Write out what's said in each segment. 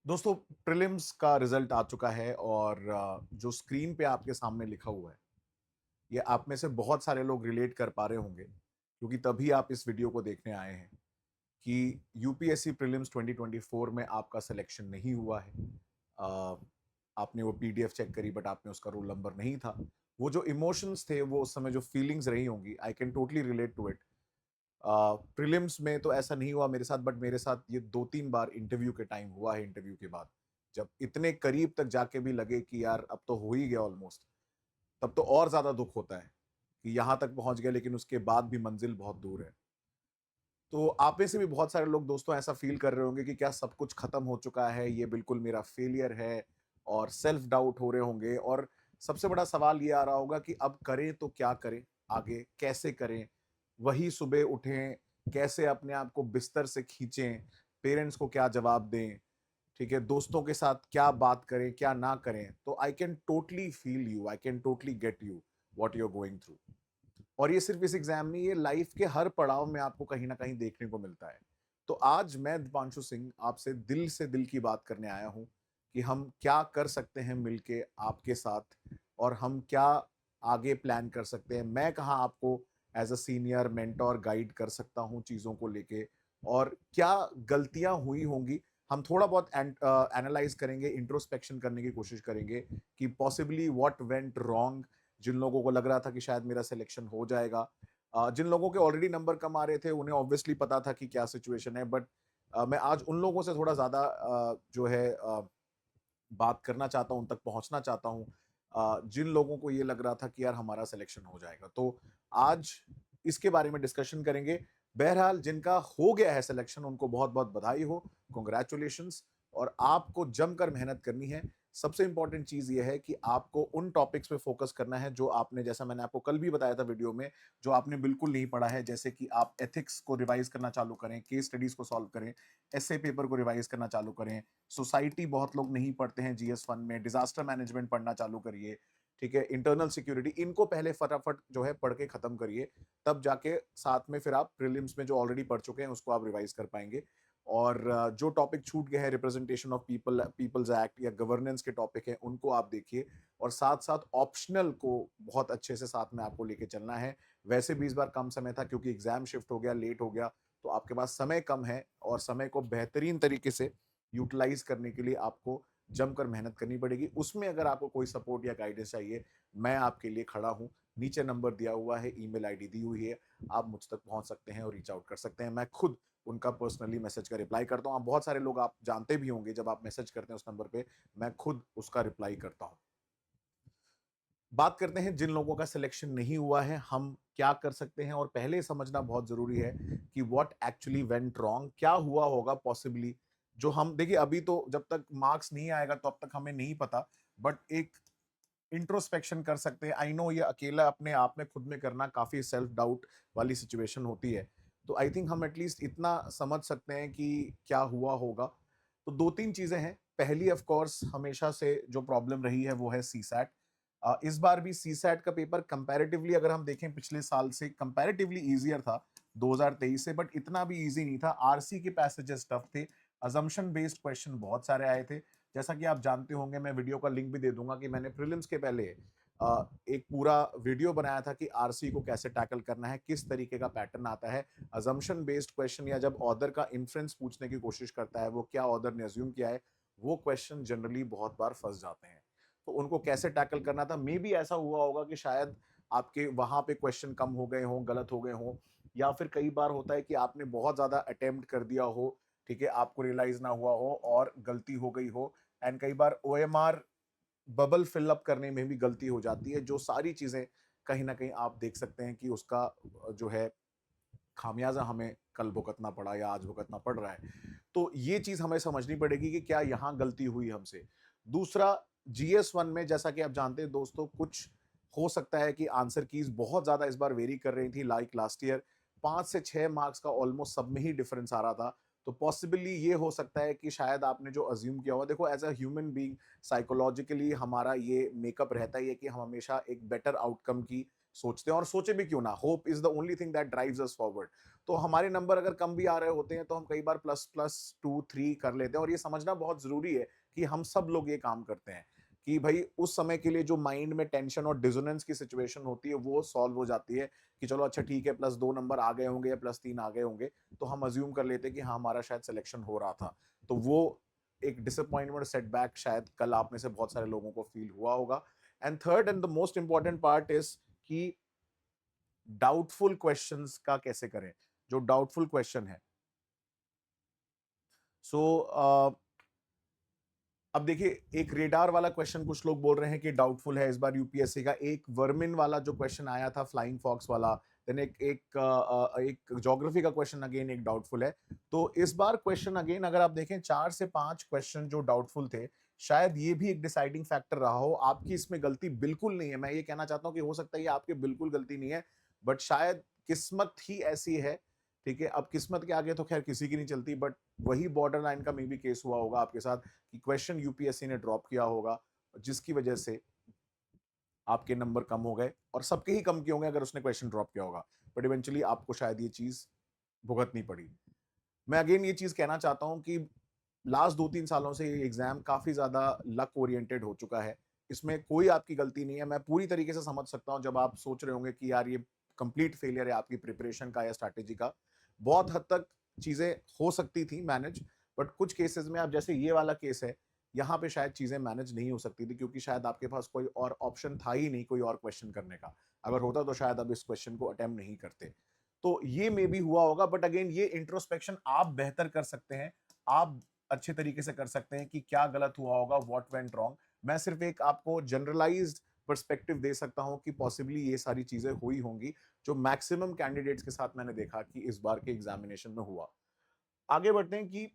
दोस्तों, प्रीलिम्स का रिजल्ट आ चुका है और जो स्क्रीन पे आपके सामने लिखा हुआ है, ये आप में से बहुत सारे लोग रिलेट कर पा रहे होंगे, क्योंकि तभी आप इस वीडियो को देखने आए हैं कि यूपीएससी प्रीलिम्स 2024 में आपका सिलेक्शन नहीं हुआ है। अ, आपने वो पीडीएफ चेक करी बट आपने उसका रोल नंबर नहीं था। वो जो इमोशंस थे, वो उस समय जो फीलिंग्स रही होंगी, I can totally relate to it. Prelims में तो ऐसा नहीं हुआ मेरे साथ, बट मेरे साथ ये 2-3 बार इंटरव्यू के टाइम हुआ है, इंटरव्यू के बाद। जब इतने करीब तक जाके भी लगे कि यार अब तो हो ही गया ऑलमोस्ट, तब तो और ज़्यादा दुःख होता है कि यहाँ तक पहुँच गए लेकिन उसके बाद भी मंज़िल बहुत दूर है। तो आप में से भी बहुत सारे लोग दोस्तों ऐसा फ़ील कर रहे होंगे कि क्या सब कुछ ख़त्म हो चुका है, ये बिल्कुल मेरा फेलियर है और सेल्फ डाउट हो रहे होंगे और सबसे बड़ा सवाल ये आ रहा होगा कि अब करें तो क्या करें? आगे कैसे करें? वही सुबह उठें, कैसे अपने आप को बिस्तर से खींचें? पेरेंट्स को क्या जवाब दें? ठीक है, दोस्तों के साथ क्या बात करें, क्या ना करें? तो I can totally feel you, I can totally get you, what you are going through. और ये सिर्फ इस एग्जाम नहीं, ये लाइफ के हर पड़ाव में आपको कहीं ना कहीं देखने को मिलता है। तो आज मैं दीपांशु सिंह आपसे दिल से दिल की बात करने आया हूं कि हम क्या कर सकते हैं मिलके आपके साथ, और हम क्या आगे प्लान कर सकते हैं। मैं कहाँ आपको as a senior mentor guide कर सकता हूँ चीज़ों को लेके, और क्या गलतियां हुई होंगी हम थोड़ा बहुत एनालाइज करेंगे, इंट्रोस्पेक्शन करने की कोशिश करेंगे कि पॉसिबली व्हाट वेंट रॉन्ग। जिन लोगों को लग रहा था कि शायद मेरा सिलेक्शन हो जाएगा, जिन लोगों के ऑलरेडी नंबर कम आ रहे थे, उन्हें ऑब्वियसली पता था कि क्या सिचुएशन है, बट मैं आज उन लोगों से थोड़ा ज़्यादा जो है बात करना चाहता हूँ, उन तक पहुँचना चाहता हूँ, जिन लोगों को ये लग रहा था कि यार हमारा सिलेक्शन हो जाएगा। तो आज इसके बारे में डिस्कशन करेंगे। बहरहाल जिनका हो गया है सिलेक्शन, उनको बहुत-बहुत बधाई हो, कांग्रेचुलेशंस। और आपको जमकर मेहनत करनी है। सबसे इम्पोर्टेंट चीज़ ये है कि आपको उन टॉपिक्स पे फोकस करना है जो आपने, जैसा मैंने आपको कल भी बताया था वीडियो में, जो आपने बिल्कुल नहीं पढ़ा है। जैसे कि आप एथिक्स को रिवाइज़ करना चालू करें, केस स्टडीज़ को सॉल्व करें, एस्से पेपर को रिवाइज़ करना चालू करें, सोसाइटी बहुत लोग नहीं पढ़ते हैं जीएस 1 में, डिजास्टर मैनेजमेंट पढ़ना चालू करिए, ठीक है, इंटरनल सिक्योरिटी, इनको पहले फटाफट जो है पढ़ के खत्म करिए। तब जाके साथ में फिर आप प्रीलिम्स में जो ऑलरेडी पढ़ चुके हैं उसको आप रिवाइज कर पाएंगे। और जो टॉपिक छूट गए हैं, representation of people, peoples act या गवर्नेंस के टॉपिक हैं, उनको आप देखिए। और साथ साथ ऑप्शनल को बहुत अच्छे से साथ में आपको लेके चलना है। वैसे भी इस बार कम समय था क्योंकि एग्जाम शिफ्ट हो गया, लेट हो गया, तो आपके पास समय कम है और समय को बेहतरीन तरीके से यूटिलाइज करने के लिए आपको जमकर मेहनत करनी पड़ेगी। उसमें अगर आपको कोई सपोर्ट या गाइडेंस चाहिए, मैं आपके लिए खड़ा हूँ। नीचे नंबर दिया हुआ है, ईमेल आईडी दी हुई है, आप मुझ तक पहुंच सकते हैं और रीच आउट कर सकते हैं। मैं खुद उनका पर्सनली मैसेज का रिप्लाई करता हूँ। आप बहुत सारे लोग आप जानते भी होंगे, जब आप मैसेज करते हैं उस नंबर पे, मैं खुद उसका रिप्लाई करता हूँ। बात करते हैं जिन लोगों का सिलेक्शन नहीं हुआ है, हम क्या कर सकते हैं। और पहले समझना बहुत जरूरी है कि व्हाट एक्चुअली वेंट रॉन्ग, क्या हुआ होगा पॉसिबली। जो हम देखिए, अभी तो जब तक मार्क्स नहीं आएगा तो अब तक हमें नहीं पता, बट एक इंट्रोस्पेक्शन कर सकते हैं। आई नो ये अकेला अपने आप में खुद में करना काफी सेल्फ डाउट वाली सिचुएशन होती है, तो आई थिंक हम एटलीस्ट इतना समझ सकते हैं कि क्या हुआ होगा। तो 2-3 चीजें हैं। पहली ऑफ कोर्स हमेशा से जो प्रॉब्लम रही है वो है सीसैट। इस बार भी सीसैट का पेपर कंपैरेटिवली अगर हम देखें पिछले साल से कंपैरेटिवली इजियर था 2023 से, बट इतना भी इजी नहीं था। आरसी के पैसेजेस टफ थे, अजम्पशन बेस्ड क्वेश्चन बहुत सारे आए थे। जैसा कि आप जानते होंगे, मैं वीडियो का लिंक भी दे दूंगा कि मैंने प्रीलिम्स के पहले एक पूरा वीडियो बनाया था कि आरसी को कैसे टैकल करना है, किस तरीके का पैटर्न आता है। अजम्पशन बेस्ड क्वेश्चन या जब ऑर्डर का इन्फ्रेंस पूछने की कोशिश करता है, वो क्या ऑर्डर ने अज्यूम किया है, वो क्वेश्चन जनरली बहुत बार फंस जाते हैं। तो उनको कैसे टैकल करना था, मे बी ऐसा हुआ होगा कि शायद आपके वहां पे क्वेश्चन कम हो गए हों, गलत हो गए हों, या फिर कई बार होता है कि आपने बहुत ज्यादा अटेम्प्ट कर दिया हो, ठीक है, आपको रियलाइज ना हुआ हो और गलती हो गई हो। एंड कई बार ओएमआर बबल फिल अप करने में भी गलती हो जाती है, जो सारी चीजें कहीं ना कहीं आप देख सकते हैं कि उसका जो है खामियाजा हमें कल भुगतना पड़ा या आज भुगतना पड़ रहा है। तो ये चीज हमें समझनी पड़ेगी कि क्या यहां गलती हुई हमसे। दूसरा, जीएस 1 में जैसा कि आप जानते हैं दोस्तों, कुछ हो सकता है कि आंसर कीज बहुत ज्यादा इस बार वेरी कर रही थी, लाइक लास्ट ईयर 5 से 6 मार्क्स का ऑलमोस्ट सब में ही डिफरेंस आ रहा था। तो पॉसिबली ये हो सकता है कि शायद आपने जो अज्यूम किया हुआ, देखो as a human being psychologically हमारा ये मेकअप रहता ही है कि हम हमेशा एक बेटर आउटकम की सोचते हैं, और सोचे भी क्यों ना, hope is the only thing that drives us forward. तो हमारे नंबर अगर कम भी आ रहे होते हैं तो हम कई बार प्लस प्लस 2 3 कर लेते हैं, और ये समझना बहुत जरूरी है कि हम सब लोग ये काम करते हैं कि भाई उस समय के लिए जो माइंड में टेंशन और डिसोनेंस की सिचुएशन होती है वो सॉल्व हो जाती है कि चलो अच्छा ठीक है, +2 नंबर आ गए होंगे या +3 आ गए होंगे, तो हम अज्यूम कर लेते हैं कि हाँ हमारा शायद सिलेक्शन हो रहा था। तो वो एक डिसअपॉइंटमेंट, सेटबैक शायद कल आप में से बहुत सारे लोगों को फील हुआ होगा। And third and the most important part is कि डाउटफुल क्वेश्चंस का कैसे करें। जो डाउटफुल क्वेश्चन है, सो अब देखिए, एक रेडार वाला क्वेश्चन कुछ लोग बोल रहे हैं कि डाउटफुल है इस बार यूपीएससी का। एक वर्मिन वाला जो क्वेश्चन आया था, फ्लाइंग फॉक्स वाला, देन एक ज्योग्राफी का क्वेश्चन अगेन एक डाउटफुल है। तो इस बार क्वेश्चन अगेन अगर आप देखें 4 से 5 क्वेश्चन जो डाउटफुल थे, शायद ये भी एक डिसाइडिंग फैक्टर रहा हो। आपकी इसमें गलती बिल्कुल नहीं है, मैं ये कहना चाहता हूँ कि हो सकता है ये आपकी बिल्कुल गलती नहीं है, बट शायद किस्मत ही ऐसी है। ठीक है, अब किस्मत के आगे तो खैर किसी की नहीं चलती, बट वही बॉर्डर लाइन का मे बी केस हुआ होगा आपके साथ कि क्वेश्चन यूपीएससी ने ड्रॉप किया होगा, जिसकी वजह से आपके नंबर कम हो गए, और सबके ही कम किए होंगे अगर उसने क्वेश्चन ड्रॉप किया होगा, बट इवेंचुअली आपको शायद ये चीज भुगतनी पड़ी। मैं अगेन ये चीज कहना चाहता हूं कि लास्ट 2 3 सालों से ये एग्जाम काफी ज्यादा लक ओरिएंटेड हो चुका है। इसमें कोई आपकी गलती नहीं है। मैं पूरी तरीके से समझ सकता हूं जब आप सोच रहे होंगे कि यार ये कंप्लीट फेलियर है आपकी प्रिपरेशन का या स्ट्रैटेजी का। बहुत हद तक चीजें हो सकती थी मैनेज, बट कुछ केसेस में, आप जैसे ये वाला केस है, यहाँ पे शायद चीजें मैनेज नहीं हो सकती थी, क्योंकि शायद आपके पास कोई और ऑप्शन था ही नहीं कोई और क्वेश्चन करने का। अगर होता तो शायद अब इस क्वेश्चन को अटेम्प्ट नहीं करते। तो ये मे भी हुआ होगा, बट अगेन ये इंट्रोस्पेक्शन आप बेहतर कर सकते हैं। आप अच्छे तरीके से कर सकते हैं कि क्या गलत हुआ होगा, व्हाट वेंट रॉन्ग। मैं सिर्फ एक आपको जनरलाइज्ड पर्सपेक्टिव दे सकता हूं कि पॉसिबली ये सारी चीजें हुई होंगी, जो मैक्सिमम कैंडिडेट्स के साथ मैंने देखा कि इस बार के एग्जामिनेशन में हुआ। आगे बढ़ते हैं कि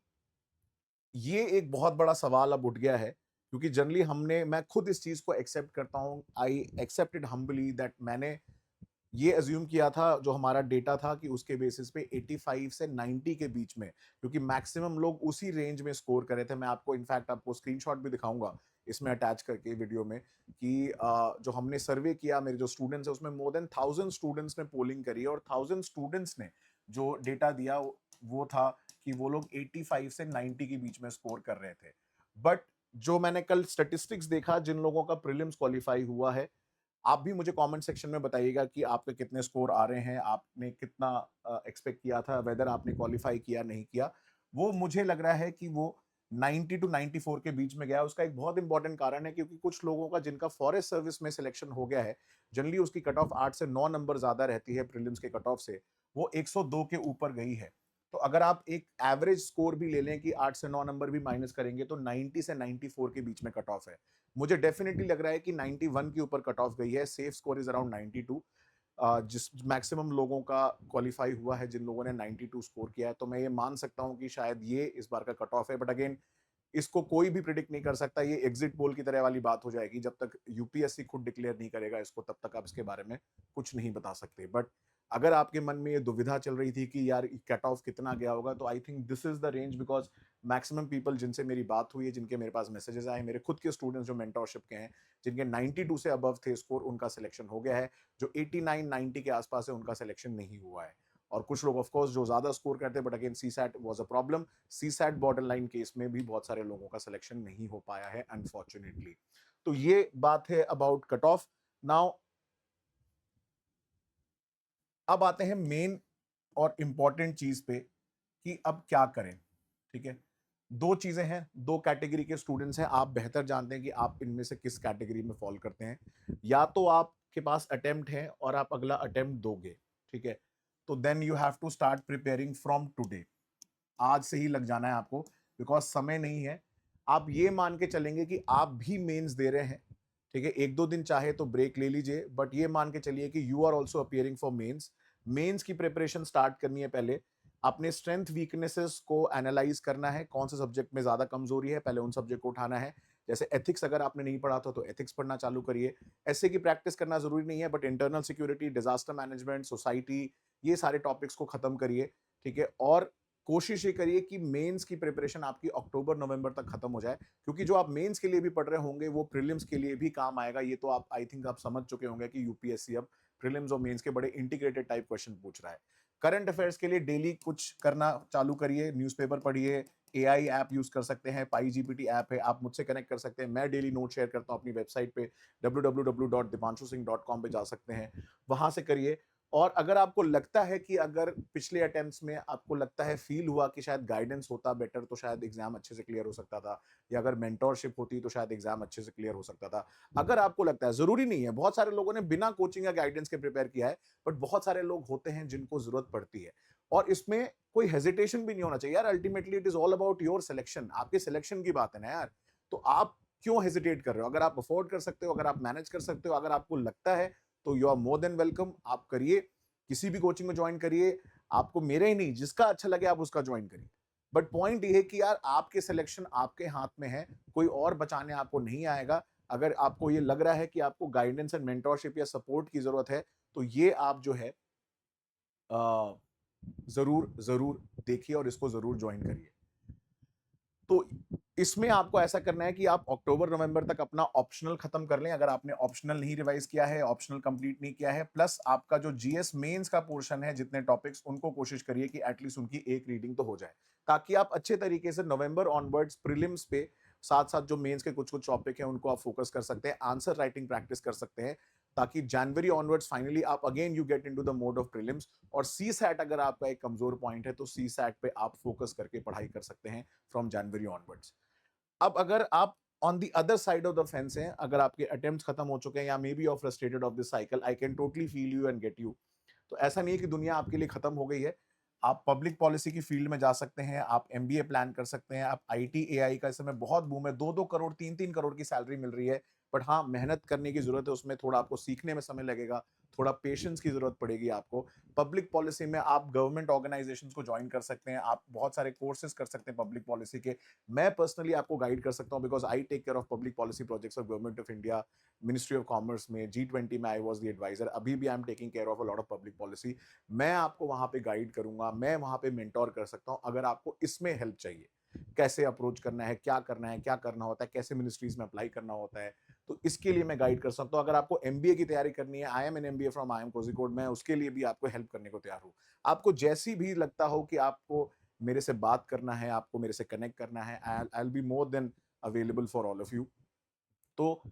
ये एक बहुत बड़ा सवाल अब उठ गया है, क्योंकि जनरली मैं खुद इस चीज को एक्सेप्ट करता हूं, आई एक्सेप्टेड हम्बली दैट मैंने ये अज्यूम किया था, जो हमारा डेटा था, कि उसके बेसिस पे 85 से 90 के बीच में, क्योंकि मैक्सिमम लोग उसी रेंज में स्कोर कर रहे थे। मैं आपको इनफैक्ट आपको स्क्रीनशॉट भी दिखाऊंगा इसमें अटैच करके वीडियो में, कि जो हमने सर्वे किया, मेरे जो स्टूडेंट्स है उसमें मोर देन 1000 स्टूडेंट्स ने पोलिंग करी है, और 1000 स्टूडेंट्स ने जो डेटा दिया वो था कि वो लोग 85 से 90 के बीच में स्कोर कर रहे थे। बट जो मैंने कल स्टेटिस्टिक्स देखा, जिन लोगों का प्रीलिम्स क्वालिफाई हुआ है, आप भी मुझे कमेंट सेक्शन में बताइएगा कि आपके कितने स्कोर आ रहे हैं, आपने कितना एक्सपेक्ट किया था, वेदर आपने क्वालिफाई किया नहीं किया। वो मुझे लग रहा है कि वो 90 टू 94 के बीच में गया। उसका एक बहुत इंपॉर्टेंट कारण है, क्योंकि कुछ लोगों का जिनका फॉरेस्ट सर्विस में सिलेक्शन हो गया है, जनरली उसकी कट ऑफ 8 से 9 नंबर ज्यादा रहती है प्रीलिम्स के कट ऑफ से, वो 102 के ऊपर गई है। तो अगर आप एक एवरेज स्कोर भी ले लें कि 8 से 9 नंबर भी माइनस करेंगे, तो 90 से 94 के बीच में कट ऑफ है। मुझे डेफिनेटली लग रहा है कि 91 के ऊपर कट ऑफ गई है। सेफ स्कोर इज अराउंड 92, जिस मैक्सिमम लोगों का क्वालिफाई हुआ है, जिन लोगों ने 92 स्कोर किया है। तो मैं ये मान सकता हूं कि शायद ये इस बार का कट ऑफ है, बट अगेन इसको कोई भी प्रिडिक्ट नहीं कर सकता। ये एग्जिट पोल की तरह वाली बात हो जाएगी, जब तक यूपीएससी खुद डिक्लेयर नहीं करेगा इसको, तब तक आप इसके बारे में कुछ नहीं बता सकते। बट अगर आपके मन में ये दुविधा चल रही थी कि यार कट ऑफ कितना गया होगा, तो I think this is the range, because maximum people जिनसे मेरी बात हुई है, जिनके मेरे पास मैसेजेस आए, मेरे खुद के स्टूडेंट्स जो मेंटरशिप के हैं, जिनके 92 से अबव थे स्कोर, उनका सिलेक्शन हो गया है। जो 89 90 के आसपास है, उनका सिलेक्शन नहीं हुआ है। और कुछ लोग ऑफ कोर्स जो ज्यादा स्कोर करते हैं, but again C SAT was a problem. C SAT border line case में भी बहुत सारे लोगों का सिलेक्शन नहीं हो पाया है, अनफॉर्चुनेटली। तो ये बात है अबाउट कट ऑफ। नाउ अब आते हैं मेन और इंपॉर्टेंट चीज पे कि अब क्या करें। ठीक है, दो चीजें हैं, दो कैटेगरी के स्टूडेंट्स हैं। आप बेहतर जानते हैं कि आप इनमें से किस कैटेगरी में फॉल करते हैं। या तो आपके पास अटेम्प्ट है और आप अगला अटेम्प्ट दोगे, ठीक है, तो then you have to start preparing from today. आज से ही लग जाना है आपको, बिकॉज समय नहीं है। आप ये मान के चलेंगे कि आप भी मेंस दे रहे हैं, ठीक है, 1 2 दिन चाहे तो ब्रेक ले लीजिए, बट ये मान के चलिए कि you are also appearing for mains. Mains की प्रिपरेशन स्टार्ट करनी है। पहले अपने स्ट्रेंथ वीकनेसेस को एनालाइज करना है, कौन से सब्जेक्ट में ज्यादा कमजोरी है, पहले उन सब्जेक्ट को उठाना है। जैसे एथिक्स अगर आपने नहीं पढ़ा था तो एथिक्स पढ़ना चालू करिए। ऐसे की प्रैक्टिस करना जरूरी नहीं है, but internal security, disaster management, society, ये सारे टॉपिक्स को खत्म करिए। ठीक है, और कोशिश ये करिए कि मेंस की प्रिपरेशन आपकी अक्टूबर नवंबर तक खत्म हो जाए, क्योंकि जो आप मेंस के लिए भी पढ़ रहे होंगे वो प्रीलिम्स के लिए भी काम आएगा। ये तो आप आई थिंक आप समझ चुके होंगे कि यूपीएससी अब प्रीलिम्स और मेंस के बड़े इंटीग्रेटेड टाइप क्वेश्चन पूछ रहा है। करंट अफेयर्स के लिए डेली कुछ करना चालू करिए, न्यूज़पेपर पढ़िए, एआई ऐप यूज कर सकते हैं, पाई जीपीटी ऐप है, आप मुझसे कनेक्ट कर सकते हैं। मैं डेली नोट शेयर करता हूं अपनी वेबसाइट पे www.dipanshuSingh.com पे जा सकते हैं, वहां से करिए। और अगर आपको लगता है कि अगर पिछले अटेम्प्ट्स में आपको लगता है, फील हुआ कि शायद गाइडेंस होता बेटर तो शायद एग्जाम अच्छे से क्लियर हो सकता था, या अगर मेंटोरशिप होती तो शायद एग्जाम अच्छे से क्लियर हो सकता था। अगर आपको लगता है, जरूरी नहीं है, बहुत सारे लोगों ने बिना कोचिंग या गाइडेंस के प्रिपेयर किया है, बट बहुत सारे लोग होते हैं जिनको जरूरत पड़ती है। और इसमें कोई हेजिटेशन भी नहीं होना चाहिए यार। Ultimately it is all about your selection, आपके सिलेक्शन की बात है ना यार। तो आप क्यों हेजिटेट कर रहे हो? अगर आप अफोर्ड कर सकते हो, अगर आप मैनेज कर सकते हो, अगर आपको लगता है, तो you are more than welcome. आप करिए, किसी भी कोचिंग में ज्वाइन करिए। आपको मेरे ही नहीं, जिसका अच्छा लगे आप उसका ज्वाइन करिए। बट पॉइंट ये है कि यार आपके सिलेक्शन आपके हाथ में है, कोई और बचाने आपको नहीं आएगा। अगर आपको ये लग रहा है कि आपको गाइडेंस एंड मेंटोरशिप या सपोर्ट की जरूरत है, तो ये आप जो है जरूर जरूर देखिए और इसको जरूर ज्वाइन करिए। तो इसमें आपको ऐसा करना है कि आप अक्टूबर नवंबर तक अपना ऑप्शनल खत्म कर लें, अगर आपने ऑप्शनल नहीं रिवाइज किया है, ऑप्शनल कंप्लीट नहीं किया है, प्लस आपका जो जीएस मेंस का पोर्शन है, जितने टॉपिक्स, उनको कोशिश करिए कि एटलीस्ट उनकी एक रीडिंग तो हो जाए, ताकि आप अच्छे तरीके से नवंबर ऑनवर्ड्स प्रीलिम्स पे साथ साथ जो मेंस के कुछ कुछ टॉपिक हैं उनको आप फोकस कर सकते हैं, आंसर राइटिंग प्रैक्टिस कर सकते हैं, ताकि जनवरी ऑनवर्ड्स फाइनली आप again you get into the mode of prelims. और सी सैट अगर आपका एक कमजोर पॉइंट है, तो सी सैट पे आप फोकस करके पढ़ाई कर सकते हैं फ्रॉम जनवरी ऑनवर्ड्स। अब अगर आप on the other side of the fence हैं, अगर आपके अटेम्प्ट्स खत्म हो चुके हैं, या may be of frustrated of this cycle, I can totally feel you and get you. तो ऐसा नहीं है कि दुनिया आपके लिए खत्म हो गई है। आप पब्लिक पॉलिसी की फील्ड में जा सकते हैं, आप एमबीए प्लान कर सकते हैं, आप आईटी एआई का इस समय बहुत बूम है, 2-2 करोड़ 3-3 करोड़ की सैलरी मिल रही है। बट हाँ, मेहनत करने की जरूरत है, उसमें थोड़ा आपको सीखने में समय लगेगा, थोड़ा पेशेंस की जरूरत पड़ेगी आपको। पब्लिक पॉलिसी में आप गवर्नमेंट ऑर्गेनाइजेशंस को ज्वाइन कर सकते हैं, आप बहुत सारे कोर्सेज कर सकते हैं पब्लिक पॉलिसी के। मैं पर्सनली आपको गाइड कर सकता हूं, because I take care of public policy projects of government of India, ministry of commerce में, G20 में आई वाज द एडवाइजर, अभी भी I am taking care of a lot of public policy. मैं आपको वहां पे गाइड करूंगा, मैं वहां पे मेंटोर कर सकता हूं, अगर आपको इसमें हेल्प चाहिए, कैसे अप्रोच करना है, क्या करना है, क्या करना होता है, कैसे मिनिस्ट्रीज में अप्लाई करना होता है, तो इसके लिए मैं गाइड कर सकता हूं। अगर आपको एमबीए की तैयारी करनी है, I M an MBA from I am Kozhikode, मैं उसके लिए भी आपको हेल्प करने को तैयार हूं। आपको जैसी भी लगता हो कि आपको मेरे से बात करना है, आपको मेरे से कनेक्ट करना है, I will be more than available for all of you. तो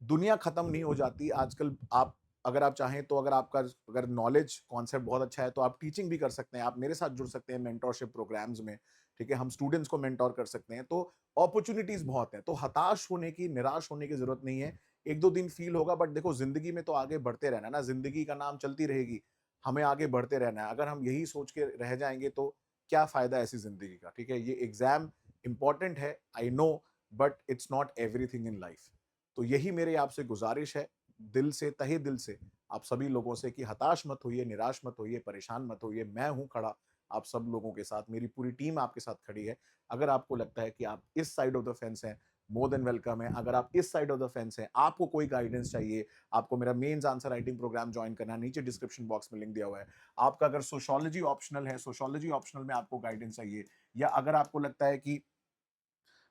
दुनिया खत्म नहीं हो जाती आजकल। आप अगर आप चाहें तो, अगर नॉलेज कॉन्सेप्ट बहुत अच्छा है, तो आप टीचिंग भी कर सकते हैं, आप मेरे साथ जुड़ सकते हैं मेंटोरशिप प्रोग्राम्स में। ठीक है, हम स्टूडेंट्स को मेंटोर कर सकते हैं। तो अपॉर्चुनिटीज बहुत है, तो हताश होने की, निराश होने की जरूरत नहीं है। एक दो दिन फील होगा, बट देखो जिंदगी में तो आगे बढ़ते रहना ना, जिंदगी का नाम चलती रहेगी, हमें आगे बढ़ते रहना है। अगर हम यही सोच के रह जाएंगे तो क्या फायदा ऐसी जिंदगी का? ठीक है, ये एग्जाम इंपॉर्टेंट है, I know, but it's not everything in life. तो यही मेरी आपसे गुजारिश है, दिल से, तहे दिल से आप सभी लोगों से, कि हताश मत होइए, निराश मत होइए, परेशान मत होइए। मैं हूं खड़ा आप सब लोगों के साथ, मेरी पूरी टीम आपके साथ खड़ी है। अगर आपको लगता है कि आप इस साइड ऑफ द फेंस हैं, मोर देन वेलकम है। अगर आप इस साइड ऑफ द फेंस हैं, आपको कोई गाइडेंस चाहिए, आपको मेरा mains answer writing program join करना है, नीचे डिस्क्रिप्शन बॉक्स में लिंक दिया हुआ है। आपका अगर सोशोलॉजी ऑप्शनल है, सोशोलॉजी ऑप्शनल में आपको गाइडेंस चाहिए, या अगर आपको लगता है कि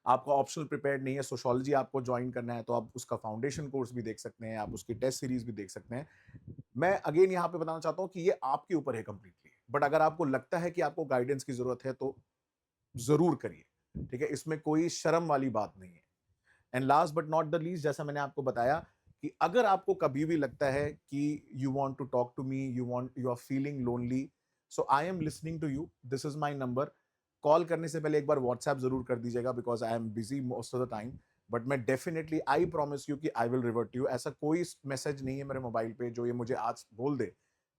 आपका ऑप्शनल प्रिपेयर्ड नहीं है, सोशियोलॉजी आपको ज्वाइन करना है, तो आप उसका फाउंडेशन कोर्स भी देख सकते हैं, आप उसकी टेस्ट सीरीज भी देख सकते हैं। मैं अगेन यहाँ पे बताना चाहता हूँ कि ये आपके ऊपर है कंप्लीटली, बट अगर आपको लगता है कि आपको गाइडेंस की जरूरत है, तो जरूर करिए। ठीक है, इसमें कोई शर्म वाली बात नहीं है। And last but not the least, जैसा मैंने आपको बताया, कि अगर आपको कभी भी लगता है कि you want to talk to me, you are feeling lonely, so I am listening to you, this is my number. Call करने से पहले एक बार व्हाट्सएप जरूर कर दीजिएगा, because I am busy most of the time. But मैं definitely, I promise you कि आई विल रिवर्ट यू। ऐसा कोई मैसेज नहीं है मेरे मोबाइल पे जो ये मुझे आज बोल दे,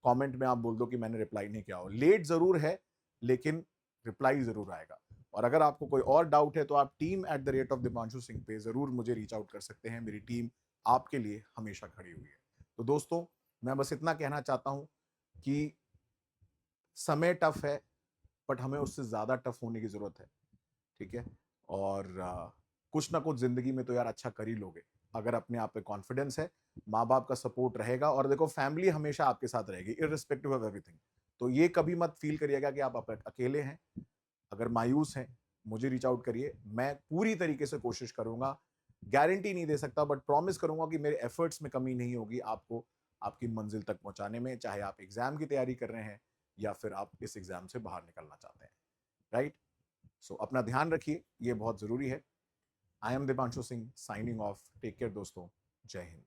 कमेंट में आप बोल दो कि मैंने रिप्लाई नहीं किया हो। लेट जरूर है, लेकिन रिप्लाई जरूर आएगा। और अगर आपको कोई और डाउट है, तो आप team@dipanshu singh पे जरूर मुझे रीच आउट कर सकते हैं। मेरी टीम आपके लिए हमेशा खड़ी हुई है। तो दोस्तों, मैं बस इतना कहना चाहता हूं कि समय टफ है, बट हमें उससे ज्यादा टफ होने की जरूरत है। ठीक है, और कुछ ना कुछ जिंदगी में तो यार अच्छा कर ही लोगे, अगर अपने आप पे कॉन्फिडेंस है, माँ बाप का सपोर्ट रहेगा, और देखो फैमिली हमेशा आपके साथ रहेगी इररिस्पेक्टिव ऑफ एवरीथिंग। तो ये कभी मत फील करिएगा कि आप अकेले हैं। अगर मायूस हैं, मुझे रीच आउट करिए, मैं पूरी तरीके से कोशिश करूंगा। गारंटी नहीं दे सकता बट प्रॉमिस करूंगा कि मेरे एफर्ट्स में कमी नहीं होगी आपको आपकी मंजिल तक पहुंचाने में, चाहे आप एग्जाम की तैयारी कर रहे हैं या फिर आप इस एग्जाम से बाहर निकलना चाहते हैं। राइट? सो अपना ध्यान रखिए, ये बहुत जरूरी है। I am Deepanshu Singh signing off. Take care दोस्तों। जय हिंद।